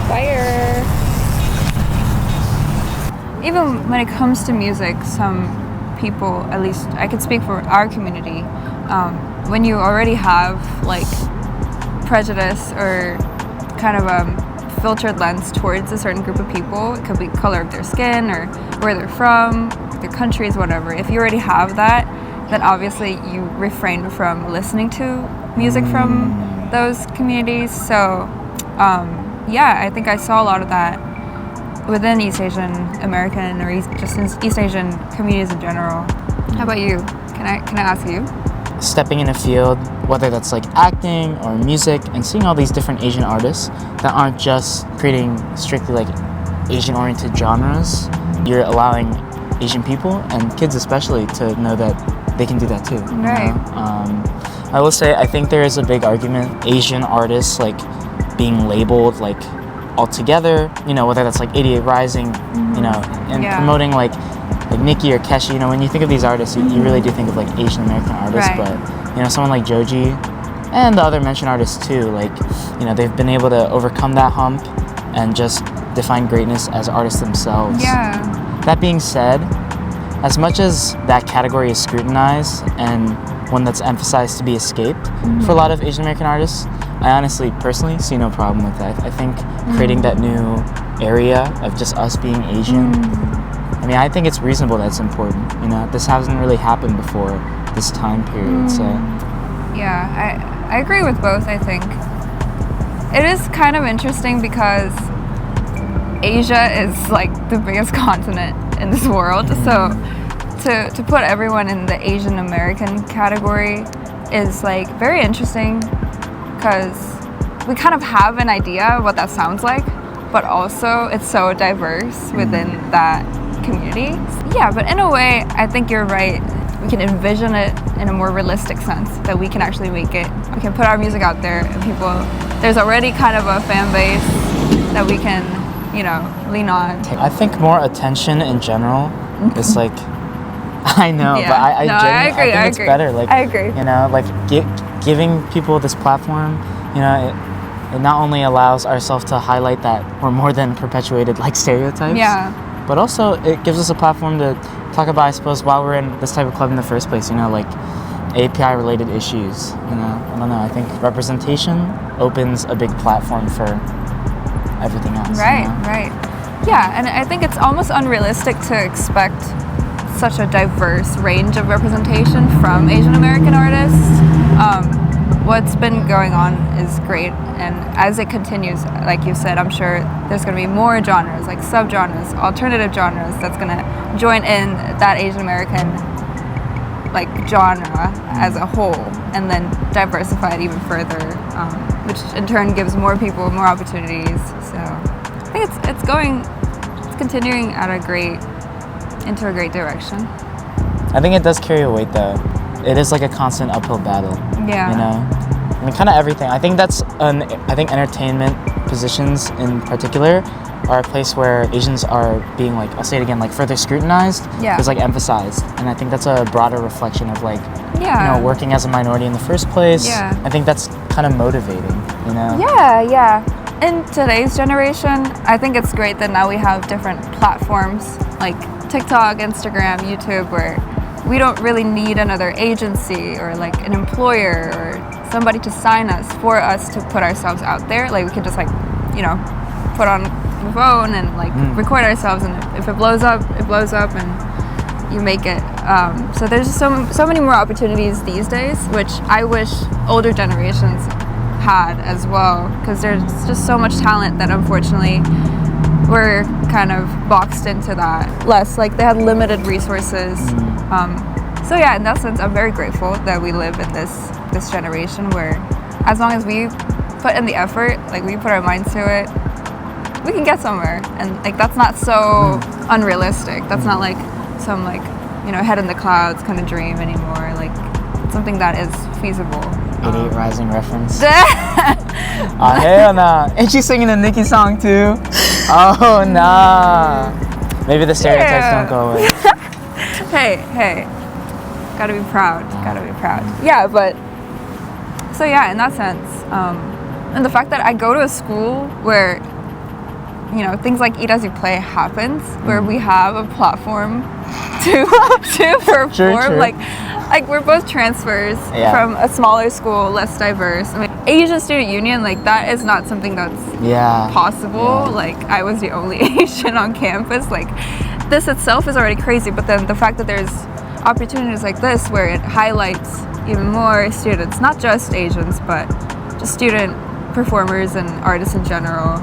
Fire. Even when it comes to music, some people, at least I can speak for our community, when you already have like prejudice or kind of a filtered lens towards a certain group of people, it could be color of their skin or where they're from, their countries, whatever. If you already have that, then obviously you refrain from listening to music from those communities. So yeah, I think I saw a lot of that within East Asian American or just East Asian communities in general. How about you? Can I ask you? Stepping in a field, whether that's like acting or music, and seeing all these different Asian artists that aren't just creating strictly like Asian-oriented genres, you're allowing Asian people and kids especially to know that they can do that too. Right. I will say I think there is a big argument Asian artists like being labeled like altogether, whether that's like 88 Rising, and promoting like Nicki or Keshi, when you think of these artists, you really do think of like Asian American artists, right. But someone like Joji and the other mentioned artists too, like they've been able to overcome that hump and just define greatness as artists themselves. Yeah. That being said, as much as that category is scrutinized and one that's emphasized to be escaped for a lot of Asian American artists, I honestly, personally, see no problem with that. I think creating that new area of just us being Asian, I think it's reasonable that's important. This hasn't really happened before this time period, so. Yeah, I agree with both, I think. It is kind of interesting because Asia is like the biggest continent in this world, so to put everyone in the Asian American category is like very interesting because we kind of have an idea of what that sounds like, but also it's so diverse within that community. Yeah, but in a way, I think you're right. We can envision it in a more realistic sense, that we can actually make it. We can put our music out there and there's already kind of a fan base that we can, lean on. I think more attention in general is like, I know, Yeah. but I I agree. think it's better. Like, I agree. Giving people this platform, it not only allows ourselves to highlight that we're more than perpetuated like stereotypes, but also it gives us a platform to talk about, I suppose, while we're in this type of club in the first place, like API related issues. I don't know, I think representation opens a big platform for everything else. Right. Yeah, and I think it's almost unrealistic to expect such a diverse range of representation from Asian American artists. What's been going on is great, and as it continues, like you said, I'm sure there's going to be more genres, like subgenres, alternative genres that's going to join in that Asian American like genre as a whole, and then diversify it even further, which in turn gives more people more opportunities. So I think it's continuing into a great direction. I think it does carry a weight though. It is like a constant uphill battle. Yeah. Kind of everything. I think entertainment positions in particular are a place where Asians are being like, I'll say it again, like further scrutinized. Yeah. It's like emphasized. And I think that's a broader reflection of like, working as a minority in the first place. Yeah. I think that's kind of motivating, Yeah. In today's generation, I think it's great that now we have different platforms like TikTok, Instagram, YouTube, where we don't really need another agency or like an employer or somebody to sign us for us to put ourselves out there. Like we can just like, put on the phone and like record ourselves, and if it blows up, and you make it. So there's so many more opportunities these days, which I wish older generations had as well, because there's just so much talent that unfortunately we're kind of boxed into that less, like they had limited resources. So yeah, in that sense, I'm very grateful that we live in this generation where as long as we put in the effort, like we put our minds to it, we can get somewhere. And like that's not so unrealistic. That's not like some like, head in the clouds kind of dream anymore. Like it's something that is feasible. 88 Rising reference. Hell nah. And she's singing a Nicki song too. Oh nah. Maybe the stereotypes don't go away. Hey. Gotta be proud. Yeah, but so yeah, in that sense, and the fact that I go to a school where you know, things like Eat As You Play happens, where we have a platform to perform. True. Like we're both transfers from a smaller school, less diverse. I mean, Asian Student Union, like that is not something that's possible. Like I was the only Asian on campus. Like this itself is already crazy, but then the fact that there's opportunities like this where it highlights even more students, not just Asians, but just student performers and artists in general,